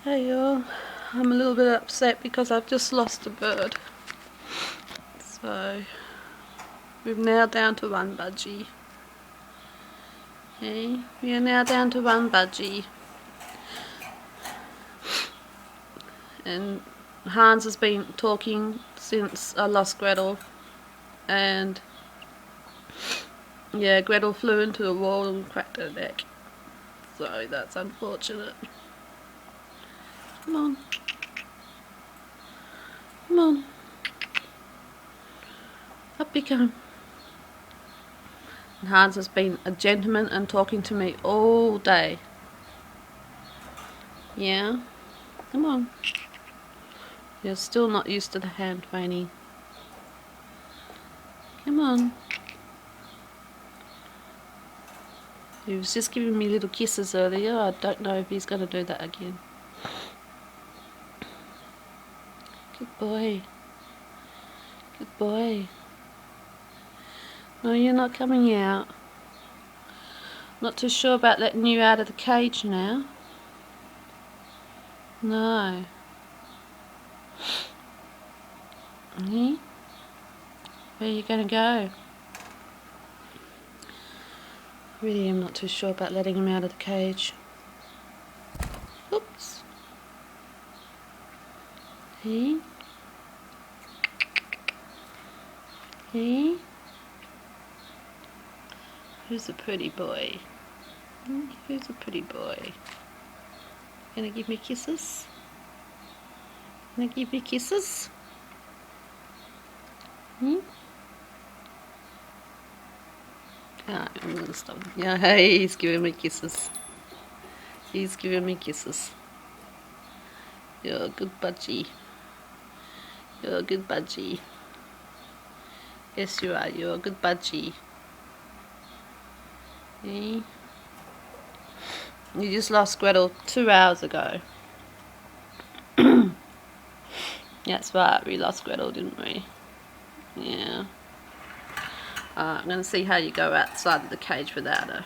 Hey y'all, I'm a little bit upset because I've just lost a bird. So, we're now down to one budgie. Okay, we are now down to one budgie. And Hans has been talking since I lost Gretel. And yeah, Gretel flew into the wall and cracked her neck. So that's unfortunate. Come on. Come on. Up you come. And Hans has been a gentleman and talking to me all day. Yeah? Come on. You're still not used to the hand training. Come on. He was just giving me little kisses earlier. I don't know if he's going to do that again. Good boy. Good boy. No, you're not coming out. Not too sure about letting you out of the cage now. No. Where are you going to go? Really, I'm not too sure about letting him out of the cage. Oops. Hey. Hey. Who's a pretty boy? Who's a pretty boy? Gonna give me kisses? Gonna give me kisses? Ah, I'm gonna stop. Yeah, hey, he's giving me kisses. He's giving me kisses. You're a good budgie. You're a good budgie. Yes, you are. You're a good budgie. Hey. You just lost Gretel 2 hours ago. That's right, we lost Gretel, didn't we? Yeah. I'm going to see how you go outside of the cage without her.